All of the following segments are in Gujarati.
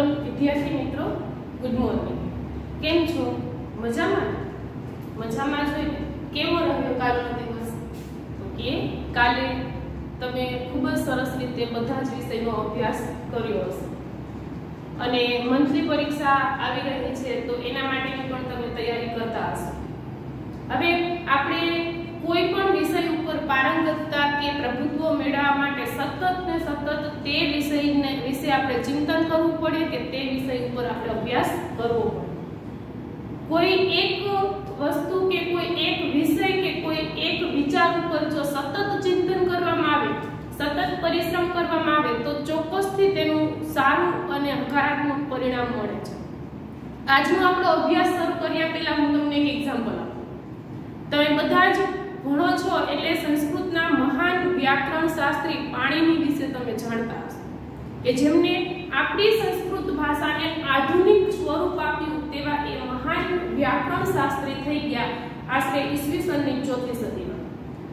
હેલો વિદ્યાર્થી મિત્રો, ગુડ મોર્નિંગ. કેમ છો? મજામાં? મજામાં જ હોય. કેવો રહ્યો કાલનો દિવસ? ઓકે, કાલે તમે ખૂબ જ સરસ રીતે બધા જ વિષયનો અભ્યાસ કર્યો હશે અને મંથલી પરીક્ષા આવી રહી છે તો એના માટેની પણ તમે તૈયારી કરતા હશો. હવે આપણે કોઈ પણ વિષય ઉપર પારંગતતા કે પ્રભુત્વ મેળવવા માટે સતત તે વિશે આપણે ચિંતન કરવું પડે કે તે વિષય ઉપર આપણે અભ્યાસ કરવો પડે. કોઈ એક વસ્તુ કે કોઈ એક વિષય કે કોઈ એક વિચાર ઉપર જો સતત ચિંતન કરવામાં આવે, સતત પરિશ્રમ કરવામાં આવે તો ચોક્કસથી તેનું સારું અને હકારાત્મક પરિણામ મળે છે. આજનો આપણો અભ્યાસ શરૂ કર્યા પહેલા હું તમને એક એક્ઝામ્પલ આપું. તમે બધા જ ભણો છો એટલે સંસ્કૃતના મહાન વ્યાકરણ શાસ્ત્રી પાણિની વિશે તમે જાણતા હશો કે જેમને આપણી સંસ્કૃત ભાષાને આધુનિક સ્વરૂપ આપ્યું તેવા એ મહાન વ્યાકરણ શાસ્ત્રી થઈ ગયા આશરે ઈસવીસનની 4મી સદીમાં.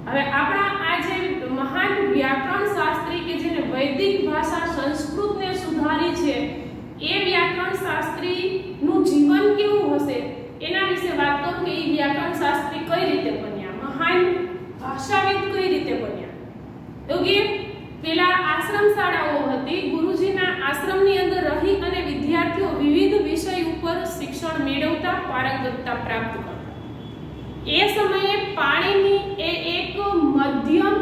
હવે આપણા આ જે મહાન વ્યાકરણ શાસ્ત્રી કે જેને વૈદિક ભાષા સંસ્કૃતને સુધારી છે એ વ્યાકરણ શાસ્ત્રીનું જીવન કેવું હશે એના વિશે વાત કરું કે એ વ્યાકરણ શાસ્ત્રી કઈ રીતે બન્યા, મહાન ભાષાવિદ કઈ રીતે બન્યા. તો કે પેલા આશ્રમ શાળાઓ હતી, ગુરુજીના આશ્રમની અંદર રહી અને વિદ્યાર્થીઓ વિવિધ વિષય ઉપર શિક્ષણ મેળવતા, પારંગતતા પ્રાપ્ત કરતા. એ સમયે પાણીની એ એક મધ્યમ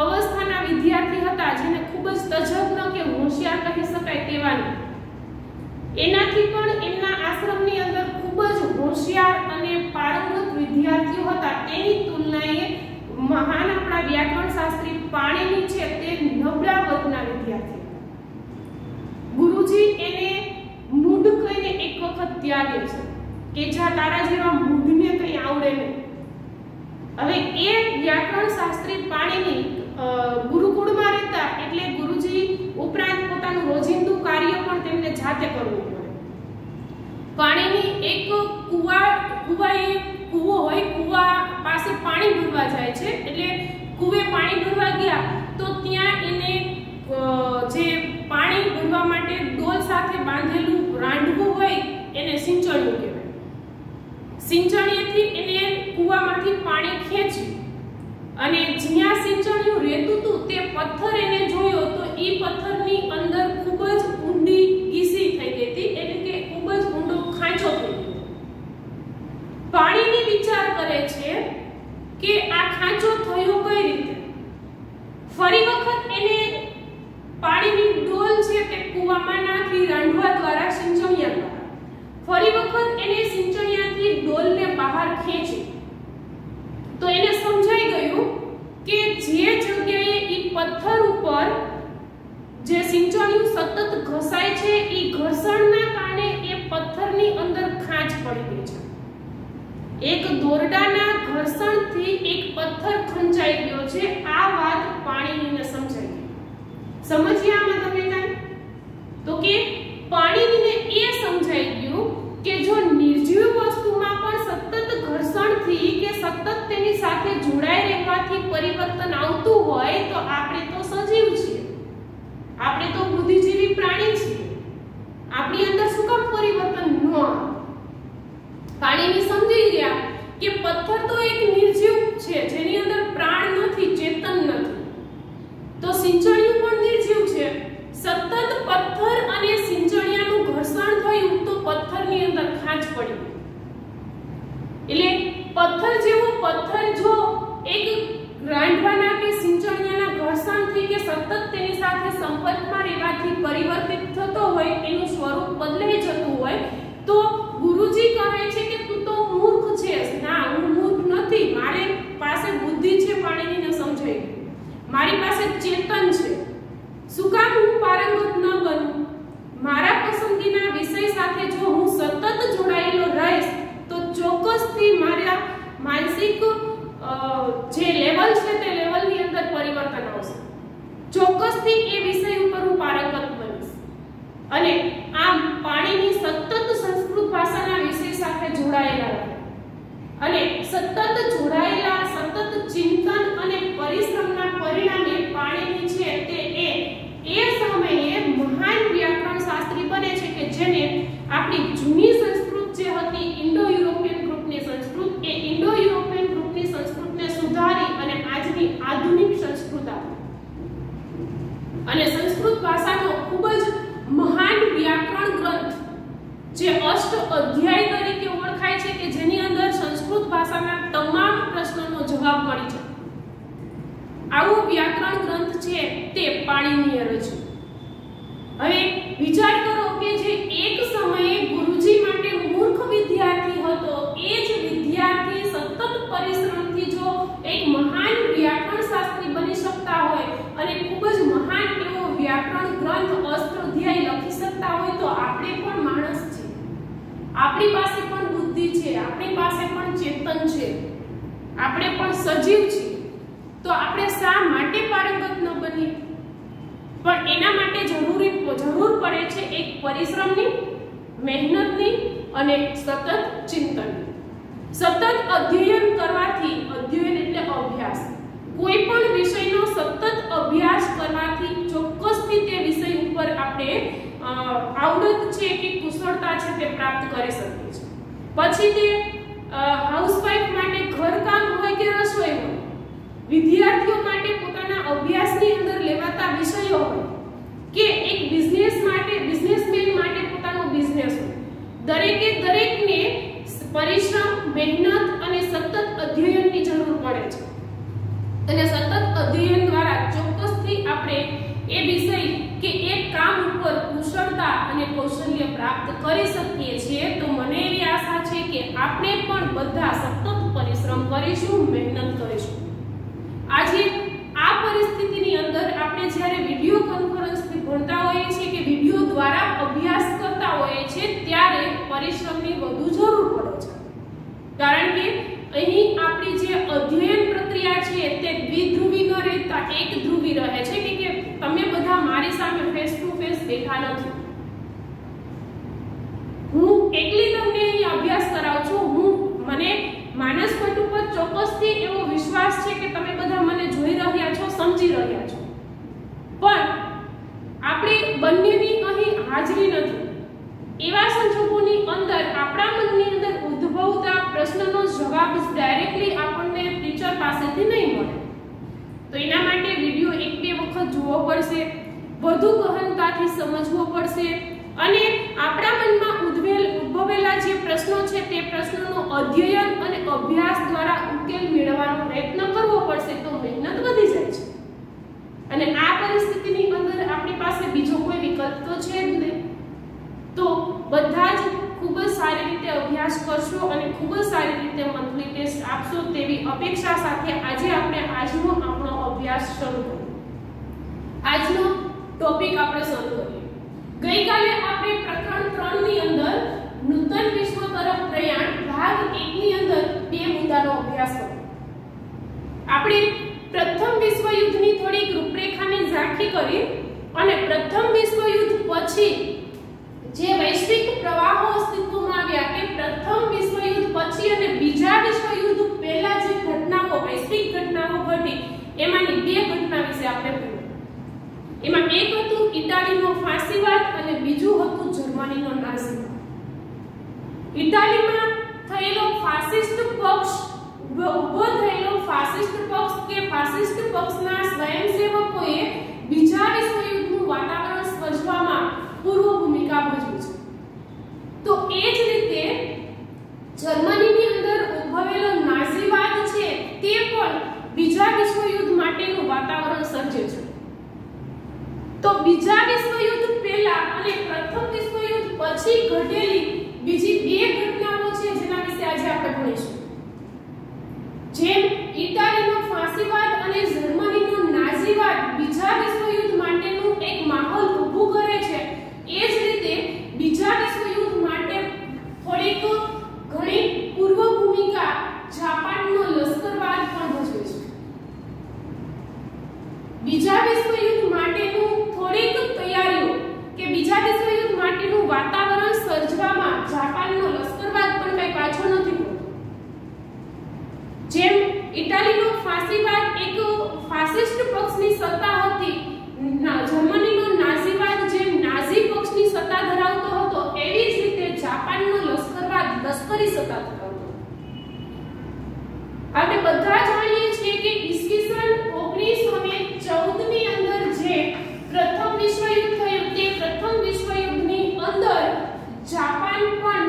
અવસ્થાના વિદ્યાર્થી હતા જેને ખૂબ જ તજજ્ઞ કે હોશિયાર કહી શકાય તેવા. એનાથી પણ એમના આશ્રમની અંદર ખૂબ જ હોશિયાર અને પારંગત વિદ્યાર્થીઓ હતા. એની તુલનાએ મહાન આપણા વ્યાકરણ શાસ્ત્રી પાણીની છે તે નબળા વર્ગના વિદ્યાર્થી. ગુરુજી એને મૂઢ કહીને એક વખત ત્યાગે છે કે જા તારા જેવા મૂઢને કંઈ આવડે નહીં. હવે એ વ્યાકરણ શાસ્ત્રી પાણીની ગુરુકુળમાં રહેતા એટલે ગુરુજી ઉપરાંત પોતાનું રોજિંદુ કાર્ય પણ તેમને જાતે કરવું પડે. પાણીની એક કૂવો હોય, કૂવા પાસે પાણી ભરવા જાય છે એટલે કૂવે પાણી ભરવા ગયા તો ત્યાં એને જે પાણી ભરવા માટે ડોલ સાથે બાંધેલું રાંડવું હોય એને સિંચણિયું કહેવાય. સિંચણીએથી એને કૂવામાંથી પાણી ખેંચી અને જ્યાં સિંચણિયું રહેતું હતું તે પથ્થર એને જોયો તો એ પથ્થરની અંદર ખૂબ જ ઊંડી ગીસી થઈ ગઈ હતી, એટલે કે ખૂબ જ ઊંડો ખાંચો થઈ ગયો. પાણીની વિચાર કરે છે કે આ ખાંચો થયો કઈ રીતે. ફરી વખત એને પાણીની ડોલ છે તે કૂવામાં નાખી રાંડવા દ્વારા સિંચણિયા દ્વારા ફરી વખત એને સિંચણિયાથી ડોલને બહાર ખેંચી તો એને સમજાઈ ગયું કે જે જગ્યાએ ઈ પથ્થર ઉપર જે સિંચણિયું સતત ઘસાય છે ઈ ઘર્ષણના કારણે એ પથ્થરની અંદર ખાંચ પડી ગઈ છે. એક દોરડાના ઘર્ષણથી એક પથ્થર ખંચાઈ ગયો છે. આ વાત પાણીનીને સમજાઈ ગઈ. સમજ્યામાં તમે કાંઈ? તો કે પાણીનીને એ સમજાઈ ગયું કે જો નિર્જીવ વસ્તુમાં પણ સતત ઘર્ષણથી કે સતત તેની સાથે જોડાઈ રહેવાથી પરિવર્તન આવતું હોય તો આપણે તો સજીવ છીએ, આપણે તો બુદ્ધિજીવી પ્રાણી છીએ, આપણી અંદર શું કામ પરિવર્તન ન આવે? પાણીની સમજી ગયા કે પથ્થર તો એક નિર્જીવ છે જેની અંદર પ્રાણ નથી, ચેતન નથી. તો સિંચણિયું પણ નિર્જીવ છે. સતત પથ્થર અને સિંચણિયાનું ઘર્ષણ થયું તો પથ્થરની અંદર ખાંચ પડી. એટલે પથ્થર જેવો પથ્થર જો એક રાંડવાના કે સિંચણિયાના ઘર્ષણથી કે સતત તેની સાથે સંપર્કમાં રહેવાથી પરિવર્તિત થતો હોય, એનું સ્વરૂપ બદલાઈ જતું હોય તો ગુરુજી કહે છે કે તું તો મૂર્ખ છે. ના, હું મૂર્ખ નથી. મારી પાસે બુદ્ધિ છે. પાણીને સમજાઈ ગયું. મારી પાસે ચેતન છે. શું કામ હું પારંગત ન બનું? મારા પસંદગીના વિષય સાથે જો હું સતત જોડાયેલો રહીશ તો ચોક્કસથી મારા માનસિક જે લેવલ છે તે લેવલની અંદર પરિવર્તન આવશે. ચોક્કસથી એ વિષય ઉપર હું પારંગત બનીશ. અને આમ પાણીની સતત સંસ્કૃત ભાષાના વિષય સાથે જોડાયેલા રહે અને સતત જોડાયેલા, સતત ચિંતન અને પરિશ્રમના પરિણામે પાણીની છે તે એ સમયે મહાન વ્યાકરણ શાસ્ત્રી બને છે ફર્સ્ટ અધ્યાય તરીકે ઓળખાય છે કે જેની અંદર સંસ્કૃત ભાષાના તમામ પ્રશ્નોનો જવાબ મળી જાય। આવો વ્યાકરણ ગ્રંથ છે તે પાણિનીય રચ્યું। હવે વિચાર કરો કે જે એક સમયે ગુરુજી માટે મૂર્ખ વિદ્યાર્થી હતો એ જ વિદ્યાર્થી સતત પરિશ્રમથી જો એક મહાન વ્યાકરણ શાસ્ત્રી બની શકતા હોય અને ખૂબ જ મહાન એવો વ્યાકરણ ગ્રંથ અષ્ટાધ્યાયી લખી શકતા હોય તો આપણે પણ માણસ છે, આપણી પાસે પણ બુદ્ધિ છે, આપણી પાસે પણ ચેતન છે, આપણે પણ સજીવ છીએ, તો આપણે શા માટે પારંગત ન બનીએ? પણ એના માટે જરૂર પડે છે એક પરિશ્રમની, મહેનતની અને સતત ચિંતનની। સતત અધ્યયન કરવાથી, અધ્યયન એટલે અભ્યાસ, કોઈ પણ વિષયનો સતત અભ્યાસ કરવાથી ચોક્કસથી તે વિષય ઉપર આપણે આવડત છે કે કુશળતા છે તે પ્રાપ્ત કરી શકીએ છીએ। પછી તે હાઉસવાઈફ માટે ઘરકામ હોય કે રસોઈ હોય, વિદ્યાર્થીઓ માટે પોતાના અભ્યાસની અંદર લેવાતા વિષયો હોય કે એક બિઝનેસમેન માટે પોતાનો બિઝનેસ હોય, દરેકને પરિશ્રમ, મહેનત અને સતત અધ્યયનની જરૂર પડે છે અને સતત અધ્યયન દ્વારા ચોક્કસથી આપણે એ વિષય કે એક કામ ઉપર કુશળતા અને કૌશલ્ય પ્રાપ્ત કરી શકીએ છીએ। તો મને એવી આશા છે કે આપણે પણ બધા સતત પરિશ્રમ કરીશું, મહેનત કરીશું। આજે આ પરિસ્થિતિની અંદર આપણે જ્યારે વિડિયો કોન્ફરન્સથી ભણતા હોઈએ છીએ કે વિડિયો દ્વારા અભ્યાસ કરતા હોઈએ છીએ ત્યારે પરિશ્રમની વધુ જરૂર પડે છે, કારણ કે અહીં આપણી જે અધ્યયન પ્રક્રિયા છે તે દ્વિધ્રુવી ન રહેતા એક ધ્રુવી રહે છે કે તમે બધા મારી સામે ફેસ ટુ ફેસ બેઠા નથી। હું એકલી તમને અહીં અભ્યાસ કરાવું છું, મને માનસ પટ ઉપર ચોક્કસથી એવો વિશ્વાસ છે કે તમે બધા મને જોઈ રહ્યા છો, સમજી રહ્યા છો, પણ આપણે બંનેની અહીં હાજરી નથી। એવા સંજોગોની અંદર આપણા મનની અંદર ઉદ્ભવતા પ્રશ્નનો જવાબ ડાયરેક્ટલી આપણને ટીચર પાસેથી નહીં મળે, તો એના માટે વિડિયો એક બે વખત જોવો પડશે, વધુ ગહનતાથી સમજવો પડશે અને આપણા મનમાં ઉદ્ભવેલા જે પ્રશ્નો છે તે પ્રશ્નોનો અધ્યયન અને અભ્યાસ દ્વારા ઉકેલ મેળવવાનો પ્રયત્ન કરવો પડશે, તો મહેનત વધી જાય છે અને આ પરિસ્થિતિની અંદર આપણી પાસે બીજો કોઈ વિકલ્પ તો છે જ નહીં। તો બધા જ ખૂબ જ સારી રીતે અભ્યાસ કરશો અને ખૂબ જ સારી રીતે મંથલી ટેસ્ટ આપશો તેવી અપેક્ષા સાથે આજે આપણે આપણો અભ્યાસ શરૂ કરીએ। આજનો ટોપિક આપણે શરૂ કરીએ। ગઈકાલે આપણે પ્રકરણ 3 ની અંદર નૂતન વિશ્વ તરફ પ્રયાણ ભાગ 1 ની અંદર બે મુદ્દાનો અભ્યાસ કર્યો। આપણે પ્રથમ વિશ્વયુદ્ધની થોડીક રૂપરેખાને ઝાંખી કરી અને પ્રથમ વિશ્વયુદ્ધ પછી જે વૈશ્વિક પ્રવાહો અસ્તિત્વમાં આવ્યા કે પ્રથમ વિશ્વયુદ્ધ પછી અને બીજા વિશ્વયુદ્ધ પહેલા જે ઘટનાઓ, વૈશ્વિક ઘટનાઓ ઘટી એમાંની બે ઘટના વિશે આપણે ભણ્યા। એમાં એક હતું ઇટાલીનો ફાંસીવાદ અને બીજું હતું જર્મનીનો નાઝીવાદ। ઇટાલીમાં થયેલો ફાસિસ્ટ પક્ષ, ઉભો થયેલો ફાસિસ્ટ પક્ષ કે ફાસિસ્ટ પક્ષના સ્વયંસેવકોએ બીજા વિશ્વયુદ્ધનું વાતાવરણ સર્જવામાં પૂર્વ ભૂમિકા ભજવી છે। તો એ જ રીતે જર્મનીની અંદર ઉદ્ભવેલો નાઝીવાદ છે તે પણ બીજા વિશ્વયુદ્ધ માટેનું વાતાવરણ સર્જે છે। તો બીજા વિશ્વયુદ્ધ પહેલા અને પ્રથમ વિશ્વયુદ્ધ પછી ઘટેલી બીજી બે ઘટનાઓ છે જેના વિશે આજે આપણે ભણીશું। જેમ ઇટાલીનો ફાંસીવાદ અને જર્મનીનો નાઝીવાદ બીજા વિશ્વયુદ્ધ માટેનું એક માહોલ ઊભું કરે છે, એ જ રીતે બીજા વિશ્વયુદ્ધ માટે થોડીક ઘણી પૂર્વ ભૂમિકા જાપાનનો લશ્કરવાદ પણ ભજવે છે। બીજા વિશ્વયુદ્ધ માટેનું થોડીક તૈયારીઓ કે બીજા વિશ્વયુદ્ધ માટેનું વાતાવરણ સર્જવામાં જાપાનનો લશ્કરવાદ પણ કઈ પાછો નથી પડતો। જેમ ઇટાલીનો ફાંસીવાદ એક ફાસિસ્ટ પક્ષની સત્તા હતી, જર્મનીનો નાઝીવાદ જેમ નાઝી પક્ષની સત્તા ધરાવતો હતો, એવી જ રીતે જાપાનનો લશ્કરવાદ લશ્કરી સત્તા ધરાવતો। આપણે બધા જાણીએ છીએ કે ઈસવીસન 1914 ની અંદર જે પ્રથમ વિશ્વયુદ્ધ થયું તે પ્રથમ વિશ્વયુદ્ધની અંદર જાપાન પણ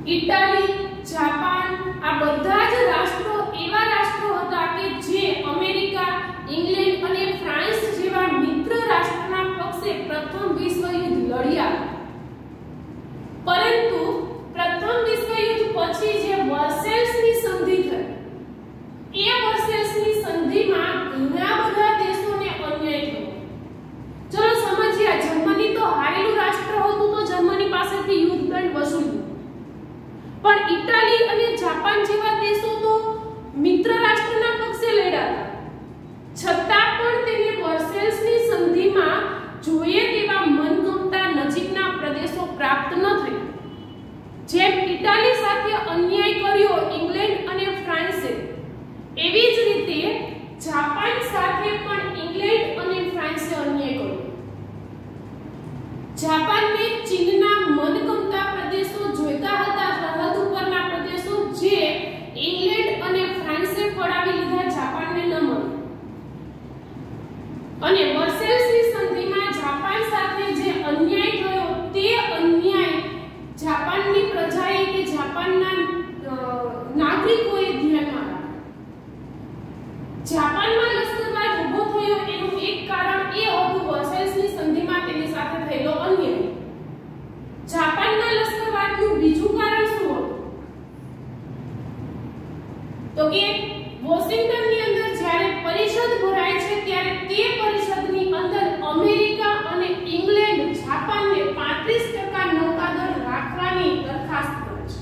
ઇટાલી, જાપાન આ બધા જ રાષ્ટ્રો એવા રાષ્ટ્રો હતા કે જે અમેરિકા, ઇંગ્લેન્ડ અને ફ્રાન્સ જેવા મિત્ર રાષ્ટ્રના પક્ષે પ્રથમ વિશ્વયુદ્ધ લડ્યા. પરંતુ પ્રથમ વિશ્વયુદ્ધ પછી જે વર્સેલ્સની સંધિ થઈ, એ વર્સેલ્સની સંધિમાં ઘણા બધા દેશોને અન્યાય થયો. ચલો સમજીએ. જર્મની તો હારેલું રાષ્ટ્ર હતું તો જર્મની પાસેથી યુદ્ધ દંડ વસૂલ્યો, પણ ઇટાલી અને જાપાન જેવા દેશો તો મિત્ર રાષ્ટ્રના પક્ષે લડ્યા હતા. છતાં પણ તેને વર્સેલ્સની સંધિમાં જોઈએ તેવા મનગમતા નજીકના પ્રદેશો પ્રાપ્ત ન થયા. જેમ ઇટાલી સાથે અન્યાય કર્યો ઇંગ્લેન્ડ અને ફ્રાન્સે, એવી જ રીતે જાપાન સાથે પણ ઇંગ્લેન્ડ અને ફ્રાન્સે અન્યાય કર્યો. જાપાનને ચીનના મનગમતા પ્રદેશો જોઈતા હતા, સરહદ ઉપરના પ્રદેશો, જે ઇંગ્લેન્ડ અને ફ્રાન્સે પડાવી લીધા, જાપાનને ન મળ્યા. અને વર્સેલ્સની સંધિમાં જાપાન સાથે જે અન્યાય થયો, તે અન્યાય જાપાનની પ્રજાએ કે જાપાનના નાગરિકોએ ધ્યાનમાં રાખ્યો. જાપાનમાં લશ્કરવાદ ઊભો થયો એનું એક કારણ એ હતું વર્સેલ્સની સંધિમાં તેની સાથે થયેલો અન્યાય. જાપાનના લશ્કરવાદનું બીજું કારણ શું હતું? તો કે વોશિંગ્ટનની અંદર જ્યારે પરિષદ ભરાય છે ત્યારે તે પરિષદની અંદર અમેરિકા અને ઇંગ્લેન્ડ જાપાનને 35% નૌકાદળ રાખવાની દરખાસ્ત કરે છે.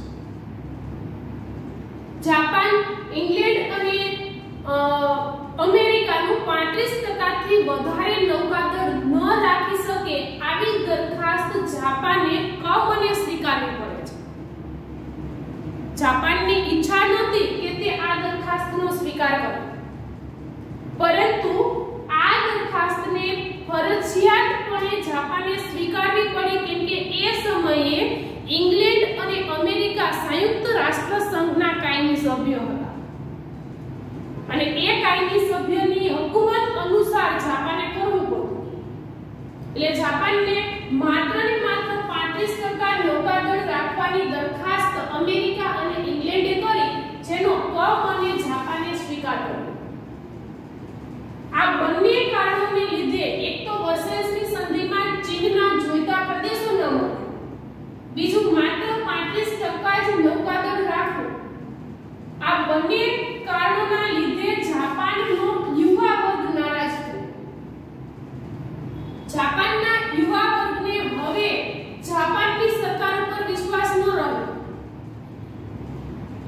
જાપાન, ઇંગ્લેન્ડ અને અમેરિકાનું 35% થી વધારે નૌકાદળ ન રાખી શકે આવી દરખાસ્ત જાપાને કમને સ્વીકારવી પડે છે. જાપાનની ઈચ્છા નહોતી કે તે આ દરખાસ્તનો સ્વીકાર કરે, પરંતુ આ દરખાસ્તને ફરજિયાતપણે જાપાને સ્વીકારવી પડી, કેમ કે એ સમયે ઇંગ્લેન્ડ અને અમેરિકા સંયુક્ત રાષ્ટ્ર સંઘના કાયમી સભ્યો હતા અને એ કાયમી સભ્યની હુકુમત અનુસાર જાપાને કરવું પડતું. એટલે જાપાનને માત્ર ને માત્ર 35% નૌકાદળ રાખવાની દરખાસ્ત અમેરિકા અને ઇંગ્લેન્ડે કરી, જેનો કમને જાપાને સ્વીકાર કર્યો. આ બંને કારણોને લીધે એક તો વર્સેલ્સની સંધિમાં ચીનના જોઈતા પ્રદેશો ન મળ્યા, બીજું માત્ર 35% જ નૌકાદળ રાખવું. આ બંને કારણોના લીધે જાપાનનો યુવા વર્ગ નારાજ થયો. જાપાનના યુવા વર્ગને હવે જાપાનની સરકાર પર વિશ્વાસ ન રહ્યો.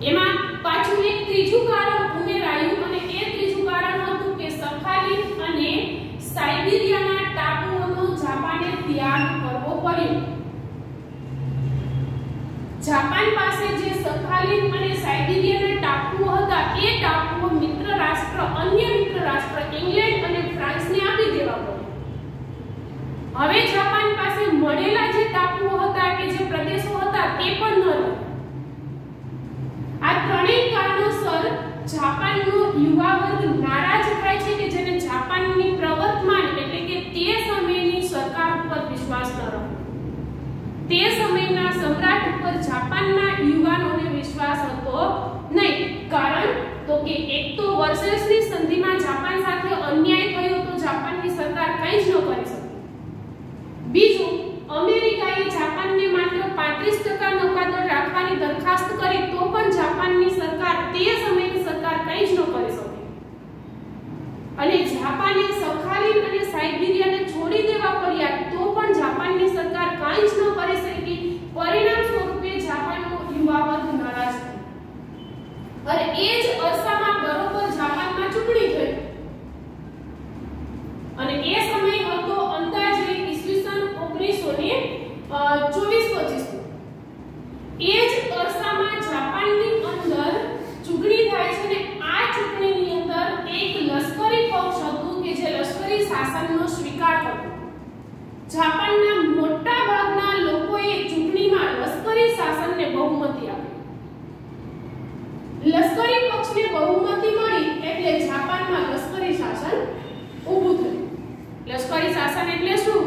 એમાં પાછું એક ત્રીજું કારણ ઉમેરાયું અને એ ત્રીજું કારણ હતું કે સખાલિન અને સાઇબિરિયાના ટાપુઓનો જાપાને ત્યાગ કરવો પડ્યો. જાપાન પાસે જે સખાલિન અને સાઇબિરિયાના ટાપુઓ હતા, એ ટાપુઓ અન્ય મિત્ર રાષ્ટ્ર ઇંગ્લેન્ડ અને ફ્રાન્સને આપી દેવા પડ્યા. હવે જાપાન પાસે મળેલા જે ટાપુઓ હતા કે જે પ્રદેશો હતા તે પણ ન રહ્યા. આ ત્રણેય કારણોસર જાપાનનો યુવા વર્ગ નારાજ થાય છે કે જેને જાપાનની પ્રવર્તમાન એટલે કે તે સમયની સરકાર ઉપર વિશ્વાસ ન રહ્યો. તે સમયના સમ્રાટ ઉપર જાપાનના યુવાનોને વિશ્વાસ હતો નહીં. કારણ તો કે એક તો વર્સેલ્સની સંધિમાં જાપાન સાથે અન્યાય થયો તો જાપાનની સરકાર કંઈ જ ન કરી શકી. બીજું, અમેરિકાએ જાપાનને માત્ર 35% નૌકાદળ રાખવાની દરખાસ્ત કરી તો પણ જાપાનની સરકાર, તે સમયની સરકાર કંઈ જ ન કરી શકી. અને જાપાને સખાલિન અને સાઇબિરિયાને છોડી દેવા પડ્યા તો પણ જાપાનની સરકાર કંઈ જ ન કરી શકી. પરિણામ સ્વરૂપે જાપાનનો યુવા વર્ગ નારાજ થયો. અને એ જ અરસામાં બરોબર જાપાનમાં ચૂંટણી થઈ અને એ સમય હતો અંદાજે ઈસવીસન 1924-25. એ જ અરસામાં જાપાનની અંદર ચૂંટણી થાય છે અને આ ચૂંટણીની અંદર એક લશ્કરી પક્ષ હતું કે જે લશ્કરી શાસનનો સ્વીકાર કરતો. જાપાનના મોટા ભાગના લોકોએ ચૂંટણીમાં લશ્કરી શાસનને બહુમતી આપી. લશ્કરી પક્ષને બહુમતી મળી એટલે જાપાનમાં લશ્કરી શાસન ઊભું થયું. લશ્કરી શાસન એટલે શું?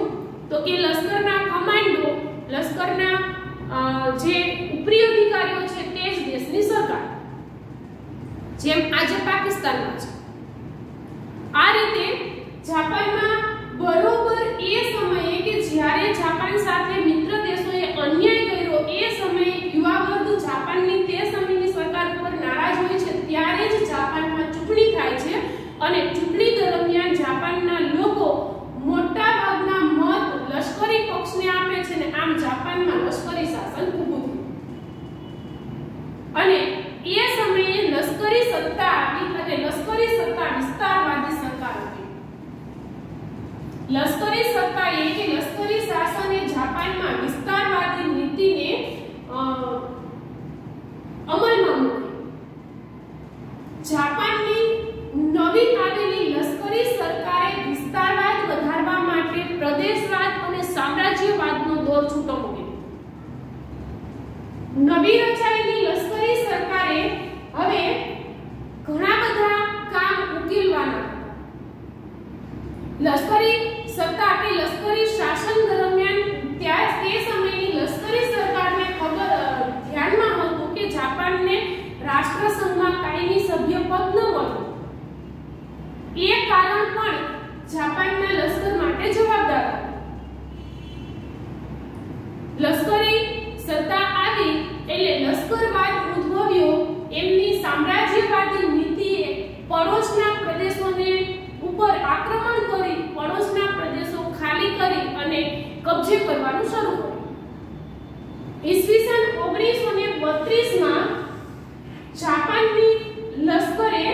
તો કે લશ્કરના કમાન્ડો, લશ્કરના જે ઉપરી અધિકારી જેમ આજે પાકિસ્તાનમાં છે। આ રીતે જાપાનમાં બરોબર એ સમયે કે જ્યારે જાપાન સાથે મિત્ર દેશોએ અન્યાય કર્યો એ સમયે યુવા વર્ગ જાપાનની તે સમયની સરકાર પર નારાજ હોય છે, ત્યારે જ જાપાનમાં ચૂંટણી થાય છે અને ચૂંટણી દરમિયાન જાપાનના લોકો મોટા ભાગના મત લશ્કરી પક્ષને આપે છે અને આમ જાપાનમાં લશ્કરી શાસન ઊભું થયું અને એ સમયે લશ્કરી સત્તા આવી અને લશ્કરી સત્તા વિસ્તારવાદી સરકાર હતી। લશ્કરી સત્તા એ કે લશ્કરી શાસને જાપાનમાં વિસ્તારવાદી નીતિને અમલમાં મૂકી। જાપાનની નવી આવેલી લશ્કરી સરકારે વિસ્તારવાદ વધારવા માટે પ્રદેશવાદ અને સામ્રાજ્યવાદનો દોર છૂટો મૂક્યો। નવી રચાયેલી લશ્કરી સરકારે હવે ઘણા બધા કામ ઉકેલવાના લશ્કરી સત્તા કે લશ્કરી શાસન દરમિયાન ત્યાં તે સમયની લશ્કરી સરકારને ધ્યાનમાં હતું કે જાપાનને રાષ્ટ્રસંઘમાં કાયમી સભ્ય પદ ન મળ્યું। એ કારણ પણ જાપાનના લશ્કર માટે જવાબદાર હતું। લશ્કરી સત્તા આવી એટલે લશ્કરવાદ ઉદ્ભવ્યો। એમની સામ્રાજ્યવાદી નીતિએ પડોશના પ્રદેશોને ઉપર આક્રમણ કરી પડોશના પ્રદેશો ખાલી કરી અને કબજે કરવાનું શરૂ કર્યું। ઈસવીસન 1932 માં જાપાનની લશ્કરે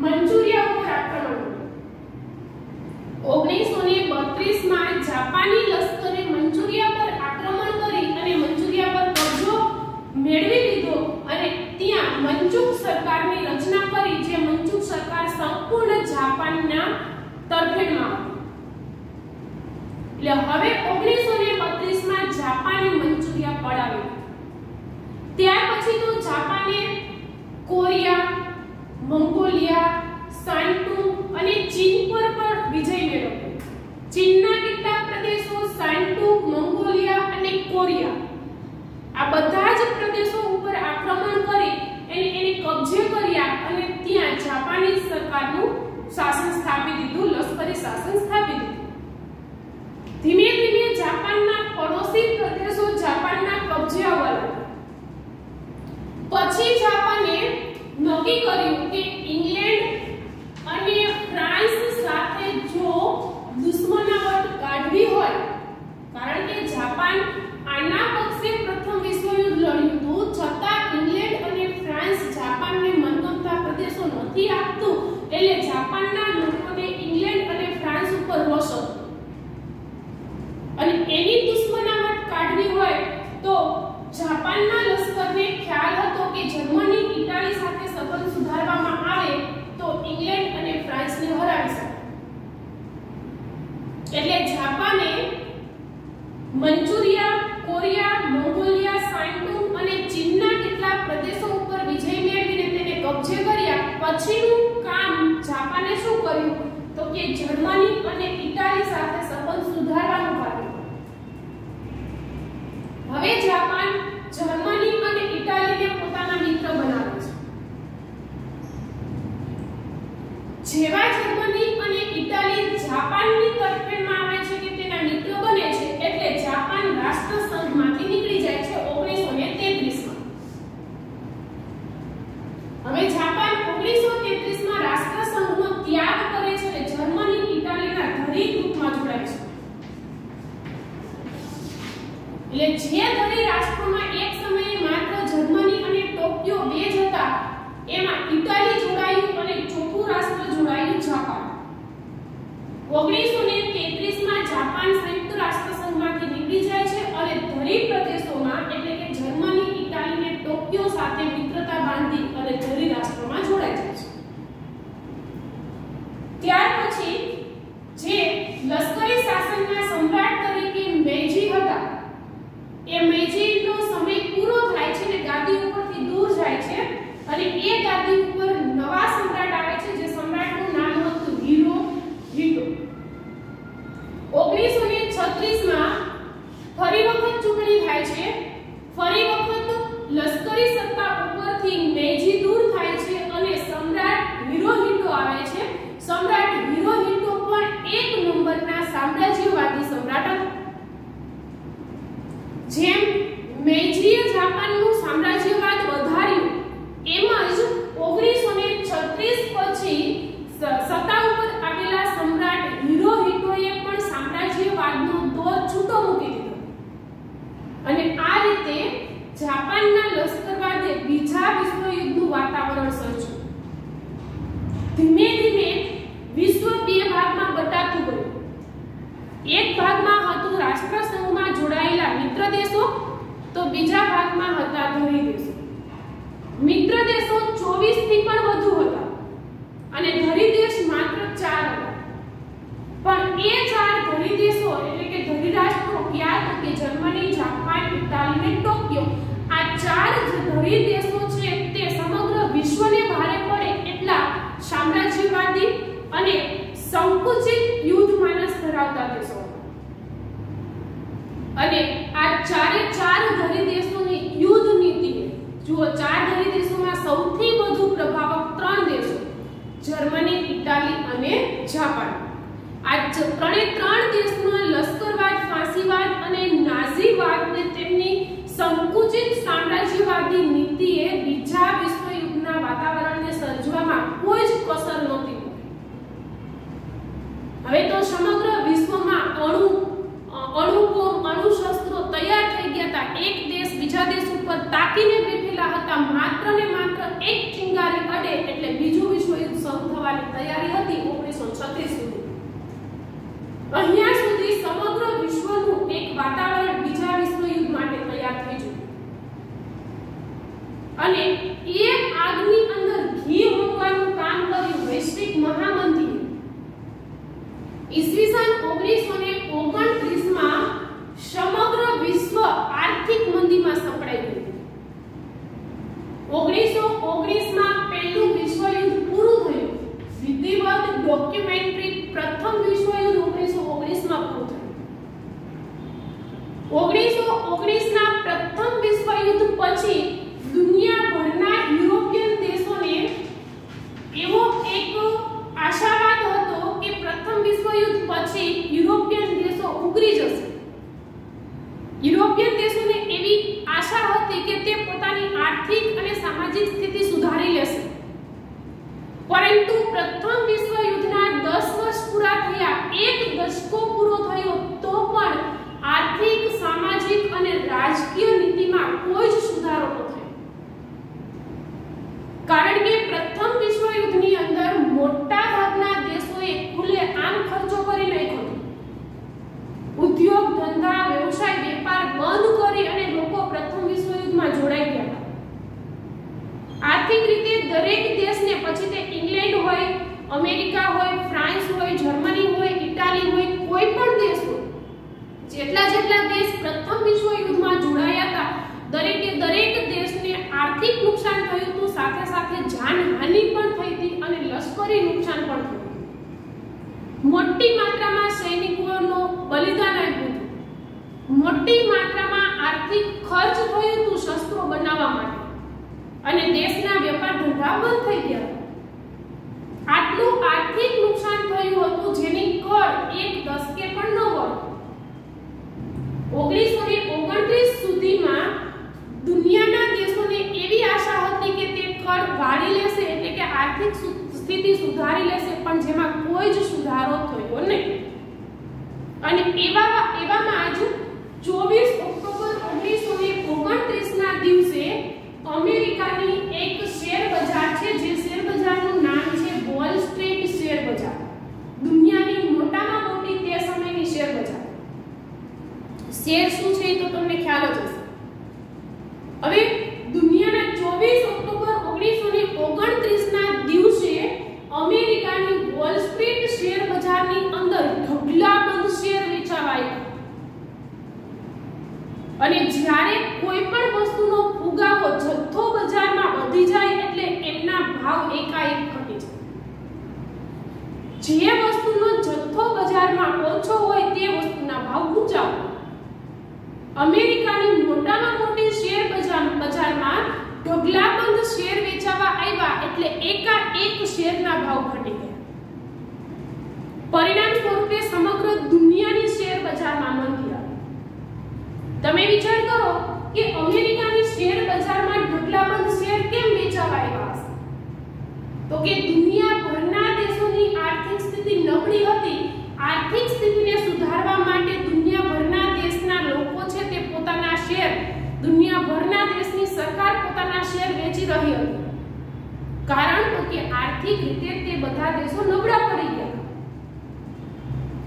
મંચુરિયા ઉપર આક્રમણ કર્યું। 1932 માં જાપાની લશ્કરે મંચુરિયા પર આક્રમણ કરી અને મંચુરિયા પર કબજો મેળવી લીધો અને ત્યાં મંચુક સરકારની રચના કરી, જે મંચુક સરકાર સંપૂર્ણ જાપાનના તરફેણમાં હતી। એટલે હવે 1932 માં જાપાને મંચુરિયા પડાવ્યું। ત્યાર પછી તો જાપાને કોરિયા, મંગોલિયા, સાન્ટુ અને ચીન પર પણ વિજય મેળવ્યો। ચીનના કેટલાક પ્રદેશો સાન્ટુ, મંગોલિયા અને કોરિયા આ બધા જ પ્રદેશો ઉપર આક્રમણ કરી એને કબજે કર્યા અને ત્યાં જાપાની સરકારનું શાસન સ્થાપી દીધું, લશ્કરી શાસન સ્થાપી દીધું। ધીમે ધીમે જાપાનના પડોશી પ્રદેશો જાપાનના કબજે આવવા લાગ્યા। પછી જાપાને નક્કી કર્યું કે ઇંગ્લેન્ડ અને ફ્રાન્સ સાથે જો દુશ્મનાવટ કાઢવી હોય, કારણ કે જાપાન આના પક્ષે પ્રથમ વિશ્વયુદ્ધ લડ્યું હતું, છતાં ઇંગ્લેન્ડ અને ફ્રાન્સ જાપાનને મનગમતા પ્રદેશો નથી આપતું, એટલે જાપાનના લોકોને ઇંગ્લેન્ડ અને ફ્રાન્સ ઉપર રોષ હતો અને એની દુશ્મનાવટ કાઢવી હોય તો જાપાનના લશ્કરને ખ્યાલ હતો કે જર્મની, ઇટાલી સાથે સંબંધ સુધારવામાં આવે તો ઇંગ્લેન્ડ અને ફ્રાન્સને હરાવી શકે। એટલે જાપાને મંચુરિયા, કોરિયા, મંગોલિયા, સાન્ટુ અને ચીનના કેટલાક પ્રદેશો ઉપર વિજય મેળવીને તેને કબજે કર્યા। પછીનું કામ જાપાને શું કર્યું તો કે જર્મની અને ઇટાલી સાથે સંબંધ સુધારવાનું કર્યું। હવે જાપાન જર્મની અને ઇટાલીને પોતાના મિત્ર બનાવે છે। જેવા જર્મની અને ઇટાલી જાપાનની તરફેણમાં આવે છે કે તેના મિત્ર બને છે, એટલે જાપાન રાષ્ટ્રસંઘમાંથી નીકળી જાય છે 1933 માં। હવે જાપાન 1933 માં રાષ્ટ્રસંઘનો ત્યાગ કરે છે અને જર્મની, ઇટાલીના ધરી ગ્રુપમાં જોડાય છે। એટલે જે ધરી રાષ્ટ્રોમાં એક સમયે માત્ર જર્મની અને ટોક્યો બે જ હતા, એમાં ઇટાલી જોડાયું અને ચોથું રાષ્ટ્ર જોડાયું જાપાન। 1933 માં જાપાન સંયુક્ત રાષ્ટ્રસંઘમાંથી નીકળી જાય છે અને ધરી પ્રદેશોમાં એટલે કે જર્મની, ઇટાલી અને ટોક્યો સાથે મિત્રતા બાંધી અને ધરી રાષ્ટ્રોમાં જોડાઈ જાય છે। ત્યાર પછી જે લશ્કરી શાસનના સમ્રાટ તરીકે મેઈજી હતા, એ મેઈજીનો સમય પૂરો થાય છે અને ગાદી ઉપરથી દૂર જાય છે અને એ ગાદી ઉપર નવા સમ્રાટ આવે છે, જે સમ્રાટનું નામ હતું હિરોહિટો। 1936 માં ફરી વખત ચૂંટણી થાય છે। ફરી વખત લશ્કરી સત્તા ઉપરથી મેઈજી દૂર થાય છે અને સમ્રાટ હિરોહિટો પણ એક નંબરના સામ્રાજ્યવાદી સમ્રાટ હતા. જેમ મેઇજીએ જાપાનનું સામ્રાજ્યવાદ વધાર્યું એમ જ 1936 પછી સત્તા ઉપર આવેલા સમ્રાટ હિરોહિટોએ પણ સામ્રાજ્યવાદનો દોર છૂટો મૂકી દીધો અને આ રીતે જાપાનના લશ્કરવાદે બીજા વિશ્વયુદ્ધનું વાતાવરણ સર્જ્યું. ધીમે ધીમે વિશ્વ બે ભાગમાં બટાતું ગયું. એક ભાગમાં હતું રાષ્ટ્રસંઘમાં જોડાયેલા મિત્ર દેશો તો બીજા ભાગમાં હતા ધરી દેશો. મિત્ર દેશો 24 થી પણ વધુ હતા અને ધરી દેશ માત્ર 4 હતા. પણ એ 4 ધરી દેશો એટલે કે ધરી રાષ્ટ્રો કયા તો કે જર્મની, જાપાન, ઇટાલી અને ટોક્યો. આ 4 ધરી દેશો છે તે સમગ્ર વિશ્વને ભારે પડે એટલા સામ્રાજ્યવાદી અને સંકુચિત યુદ્ધ માનસ ધરાવતા દેશો અને આ 4 ધરી દેશોની યુદ્ધ નીતિ જુઓ. 4 ધરી દેશોમાં સૌથી વધુ પ્રભાવક 3 દેશો જર્મની, ઇટાલી અને જાપાન. આ 3 દેશમાં લશ્કરવાદ, ફાંસીવાદ અને નાઝીવાદને તેમની સંકુચિત સામ્રાજ્યવાદી નીતિએ બીજા વિશ્વયુદ્ધના વાતાવરણને સર્જવામાં કોઈ જ કસર નહોતી. હવે તો સમગ્ર વિશ્વમાં અણુશસ્ત્રો તૈયાર થઈ ગયા હતા. એક દેશ બીજા દેશ ઉપર તાકીને બેઠેલા હતા. માત્ર ને માત્ર એક ચિંગારી અડે એટલે બીજું વિશ્વયુદ્ધ શરૂ થવાની તૈયારી હતી 1936 સુધી. અહીંયા સુધી સમગ્ર વિશ્વનું એક વાતાવરણ બીજા વિશ્વયુદ્ધ માટે તૈયાર થઈ ગયું અને એ આગની અંદર ઘી મૂકવાનું કામ કર્યું વૈશ્વિક મહામંદીએ. ઈસવીસન 1929 માં સમગ્ર વિશ્વ આર્થિક મંદીમાં સપડાઈ ગયું. 1919 માં પહેલું વિશ્વયુદ્ધ પૂરું થયું. વિધિવત ડોક્યુમેન્ટરી પ્રથમ વિશ્વયુદ્ધ 1919 માં પૂરું થયું. 1919 ના પ્રથમ વિશ્વયુદ્ધ પછી દુનિયાભરના યુરોપિયન દેશોને એવો એક આશાવાદ હતો કે પ્રથમ વિશ્વયુદ્ધ પછી યુરોપિયન દેશો ઉગરી જશે. યુરોપિયન દેશોને એવી આશા હતી કે તે પોતાની આર્થિક અને સામાજિક સ્થિતિ સુધારી લેશે. પરંતુ પ્રથમ વિશ્વયુદ્ધના 10 વર્ષ પૂરા થયા, એક દશકો પૂરો થયો તો પણ આર્થિક, સામાજિક અને રાજકીય નીતિમાં કોઈ જ સુધારો ન થયો. કારણ કે પ્રથમ વિશ્વયુદ્ધની અંદર મોટા ભાગના દેશોએ ખુલ્લેઆમ ખર્ચો કરી નાખ્યો. ઉદ્યોગ, ધંધા, વ્યવસાય, વેપાર બંધ કરી અને લોકો પ્રથમ વિશ્વયુદ્ધમાં જોડાઈ ગયા. આર્થિક રીતે દરેક દેશને, પછી તે ઇંગ્લેન્ડ હોય, અમેરિકા હોય, ફ્રાન્સ હોય, જર્મની હોય, ઇટાલી હોય, કોઈ પણ દેશ હોય, જેટલા દેશ પ્રથમ વિશ્વયુદ્ધમાં જોડાયા હતા દરેકે દરેક દેશને આર્થિક નુકસાન થયું હતું, સાથે સાથે જાનહાનિ પણ થઈ હતી અને લશ્કરી નુકસાન પણ થયું. મોટી માત્રામાં સૈનિકોનો બલિદાન આપ્યું હતું. મોટી માત્રામાં આર્થિક ખર્ચ થયો હતો શસ્ત્રો બનાવવા માટે અને દેશના વેપાર ધંધા બંધ થઈ ગયા. આટલું આર્થિક નુકસાન થયું હતું જેની કર એક દશકે પણ ન વળે. 1929 સુધીમાં દુનિયાના દેશોને એવી આશા હતી કે તે કર વાળી લેશે એટલે કે આર્થિક સ્થિતિ સુધારી લેશે, પણ જેમાં કોઈ જ સુધારો થયો નહીં. અને એવામાં જ 24 ઓક્ટોબર 1929 ના દિવસે અમેરિકાની એક શેર બજાર છે, જે શેર બજારનું નામ છે વોલ સ્ટ્રીટ શેર બજાર. દુનિયાની મોટામાં મોટી તે સમયની શેર બજાર. શેર શું છે તો તમને ખ્યાલ જ હશે. હવે દુનિયાના 24 ઓક્ટોબર 1929 ના દિવસે અમેરિકાની વોલ સ્ટ્રીટ શેર બજારની અંદર ઢગલાબંધ શેર વેચાવાયા. અને જ્યારે કોઈ પણ વસ્તુનો ફુગાવો જથ્થો બજારમાં વધી જાય એટલે એમના ભાવ એકાએક ઘટી જાય. જે વસ્તુનો જથ્થો બજારમાં ઓછો હોય તે વસ્તુના ભાવ ઊંચા હોય. અમેરિકાની મોટામાં મોટી શેર બજારમાં ઢગલાબંધ શેર વેચાવા આવ્યા એટલે એકાએક શેરના ભાવ ઘટી ગયા. પરિણામ સ્વરૂપે સમગ્ર દુનિયાની શેર બજારમાં મંદી આવી. તમે વિચાર કરો કે અમેરિકાની શેર બજારમાં ઢગલાબંધ શેર કેમ વેચાવા આવ્યા હશે? તો કે દુનિયાભરના દેશોની આર્થિક સ્થિતિ નબળી હતી. આર્થિક સ્થિતિને સુધારવા માટે દુનિયાભરના દેશના લોકો છે તે પોતાના શેર, દુનિયાભરના દેશની સરકાર પોતાના શેર વેચી રહી હતી. કારણ તો કે આર્થિક રીતે તે બધા દેશો નબળા પડી ગયા.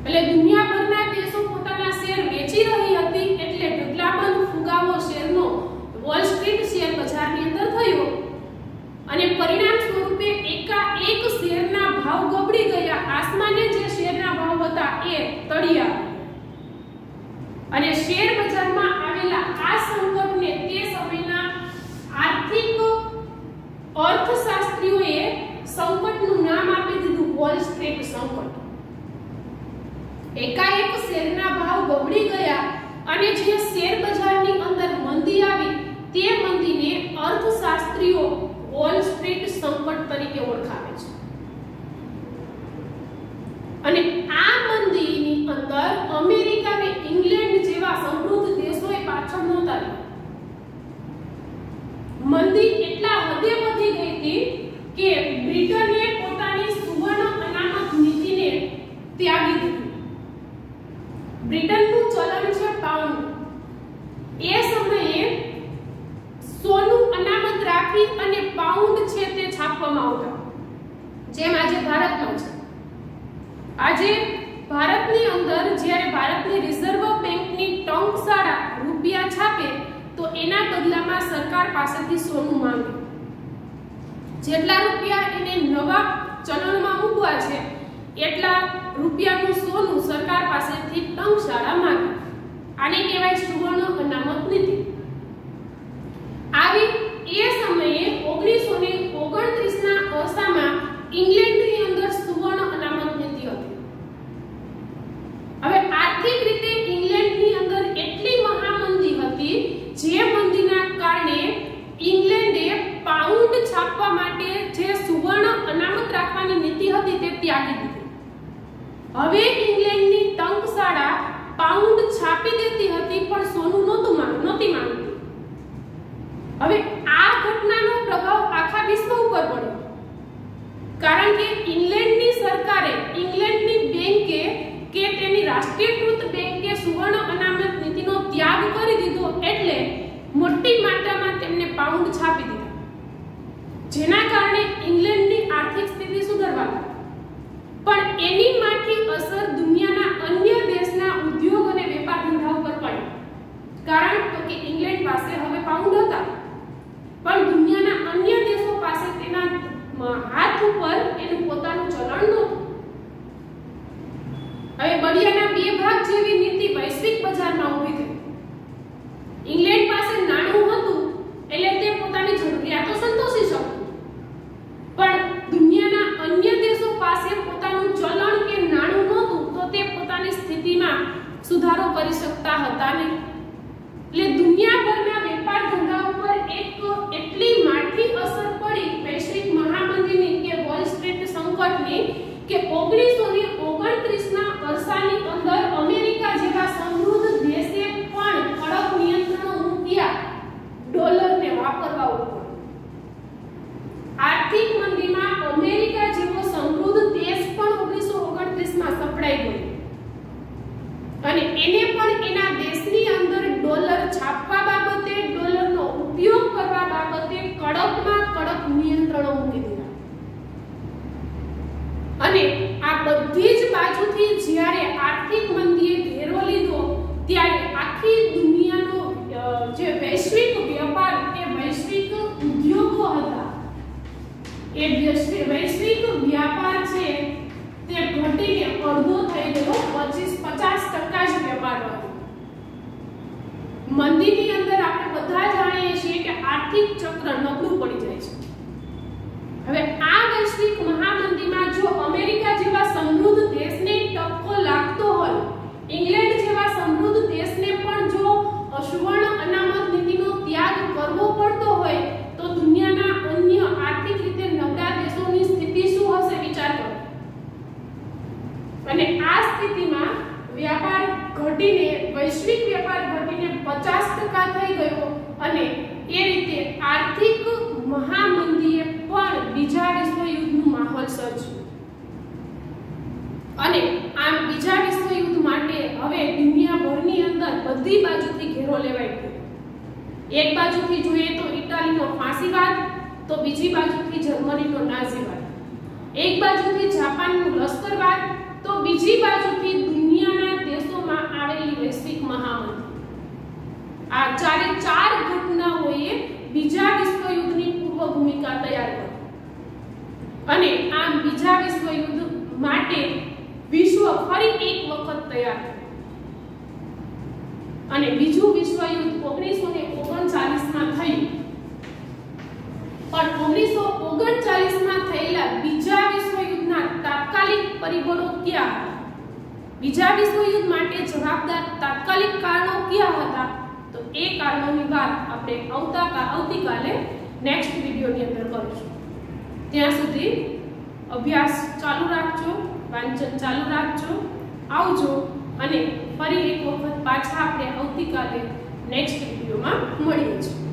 એટલે દુનિયાભરના દેશો પોતાના શેર વેચી રહી હતી, એટલે ઢગલાબંધ ફુગાવો શેરનો વોલ સ્ટ્રીટ શેર બજારની અંદર થયો અને પરિણામ સ્વરૂપે એકાએક શેરના ભાવ ગબડી ગયા. આસમાને જે શેરના ભાવ હતા એ તળિયા અને શેર બજારમાં આવેલા આ સંકટને તે સમયના આર્થિક અર્થશાસ્ત્રીઓએ સંકટનું નામ આપી દીધું વોલ સ્ટ્રીટ સંકટ. એકાએક શેરના ભાવ ગબડી ગયા અને જે શેર બજારની અંદર મંદી આવી તે મંદીને અર્થશાસ્ત્રીઓ વોલ સ્ટ્રીટ સંકટ તરીકે ઓળખાવે છે. અને આ મંદીની અંદર અમેરિકા અને ઇંગ્લેન્ડ જેવા સમૃદ્ધ દેશોએ પાછળ નહોતા રહ્યા. મંદી એટલા હદે વધી ગઈ હતી કે બ્રિટને પોતાની સુવર્ણ અનામત નીતિને ત્યાગી દીધી. બ્રિટનનું ચલણ છે પાઉન્ડ. એ સમયે સોનું અનામત રાખી અને પાઉન્ડ છે તે છાપવામાં આવતા, જેમ આજે ભારતમાં છે. આજે ભારતની અંદર જ્યારે ભારતની રિઝર્વ બેંકની ટંકશાળા રૂપિયા છાપે તો એના બદલામાં સરકાર પાસેથી સોનું માંગે. જેટલા રૂપિયા એને નવા ચલણમાં મૂકવા છે એટલા રૂપિયાનું સોનું સરકાર પાસેથી ટંકશાળા માંગે. આને કહેવાય સુવર્ણ અનામત નીતિ. આવી એ સમયે 1929ના અરસામાં ઇંગ્લેન્ડની અંદર સુવર્ણ અનામત નીતિ હતી. હવે આર્થિક રીતે ઇંગ્લેન્ડની અંદર એટલી મહામંદી હતી જે મંદીના કારણે ઇંગ્લેન્ડે પાઉન્ડ છાપવા માટે જે સુવર્ણ અનામત રાખવાની નીતિ હતી તે ત્યાગી દીધી. હવે ઇંગ્લેન્ડની ટંકશાળા પાઉન્ડ છાપી દેતી હતી પણ સોનું નહોતી માંગતી. હવે આ ઘટનાનો પ્રભાવ આખા વિશ્વ ઉપર પડ્યો, કારણ કે ઇંગ્લેન્ડની સરકારે, ઇંગ્લેન્ડની બેંકે કે તેની રાષ્ટ્રીયકૃત બેંકે સુવર્ણ અનામત નીતિનો ત્યાગ કરી દીધો, એટલે મોટી માત્રામાં તેમને પાઉન્ડ છાપી દીધા, જેના કારણે ઇંગ્લેન્ડની આર્થિક સ્થિતિ સુધરવા લાગી. પણ એની માઠી અસર દુનિયાના અન્ય દેશના ઉદ્યોગ અને વેપાર ધંધા ઉપર પડી. કારણ તો કે ઇંગ્લેન્ડ પાસે હવે પાઉન્ડ હતા, પણ દુનિયાના અન્ય દેશો પાસે તેના હાથ ઉપર એનું પોતાનું ચલણ નહોતું. હવે બળિયાના બે ભાગ જેવી નીતિ વૈશ્વિક બજારમાં ઊભી થઈ. ઇંગ્લેન્ડ પાસે નાણું હતું એટલે તે પોતાની જરૂરિયાતો સંતોષી શકતું, પણ દુનિયાના અન્ય દેશો પાસે પોતાનું ચલણ કે નાણું નહોતું તો તે પોતાની સ્થિતિમાં સુધારો કરી શકતા હતા નહીં. એટલે દુનિયાભરના વેપાર ધંધા ઉપર એક એટલી માઠી અસર પડી વૈશ્વિક મહામંદીની કે વોલ સ્ટ્રીટ સંકટની કે 1929ના અરસાની અંદર અમેરિકા જેવા સમૃદ્ધ દેશે પણ કડક નિયંત્રણો મૂક્યા ડોલરને વાપરવા ઉપર. આર્થિક મંદીમાં અમેરિકા જેવો સમૃદ્ધ દેશ પણ 1929માં સપડાઈ ગયો અને એને પણ એના દેશની અંદર ડોલર છાપવા બાબતે, ડોલરનો ઉપયોગ કરવા બાબતે કડકમાં કડક નિયંત્રણો મૂકી દીધા. અને આ બધી જ બાજુથી જ્યારે આર્થિક મંદીએ ઘેરો લીધો ત્યારે આખી દુનિયાનો જે વૈશ્વિક વ્યાપાર કે વૈશ્વિક ઉદ્યોગો હતા એ વૈશ્વિક વ્યાપાર છે તે ઘટીને અડધો થઈ ગયો. 50% જ વેપાર હતો. મંદીની અંદર આપણે બધા જાણીએ છીએ કે આર્થિક ચક્ર નબળું પડી જાય છે. હવે આ વૈશ્વિક મહામંદીમાં જો અમેરિકા જેવા સમૃદ્ધ દેશને ટક્કો લાગતો હોય, ઇંગ્લેન્ડ જેવા સમૃદ્ધ દેશને પણ જો સુવર્ણ અનામત નીતિનો ત્યાગ કરવો પડતો હોય તો દુનિયાના અન્ય આર્થિક રીતે નબળા દેશોની સ્થિતિ શું હશે વિચાર કરો. અને બધી બાજુથી ઘેરો લેવાઈ ગયો. એક બાજુથી જોઈએ તો ઇટાલીનો ફાંસીવાદ, તો બીજી બાજુથી જર્મનીનો નાઝીવાદ. એક બાજુથી જાપાનનું લશ્કરવાદ, તો બીજી બાજુથી દુનિયાના દેશોમાં આવેલી વૈશ્વિક મહામંદી. આ ચારે ચાર ઘટનાઓએ બીજા વિશ્વયુદ્ધની પૂર્વ ભૂમિકા તૈયાર કરી અને આમ બીજા વિશ્વયુદ્ધ માટે વિશ્વ ફરી એક વખત તૈયાર થયું અને બીજું વિશ્વયુદ્ધ 1939માં થયું. પણ 1939માં થયેલા બીજા વિશ્વયુદ્ધના તાત્કાલિક પરિબળો ક્યાં હતા? બીજા વિશ્વયુદ્ધ માટે જવાબદાર તાત્કાલિક કારણો ક્યાં હતા? તો એ કારણોની વાત આપણે આવતીકાલે નેક્સ્ટ વિડિયોની અંદર કરીશું. ત્યાં સુધી અભ્યાસ ચાલુ રાખજો, વાંચન ચાલુ રાખજો. આવજો અને ફરી એક વખત પાછા આપણે આવતીકાલે નેક્સ્ટ વિડિયોમાં મળીએ છીએ.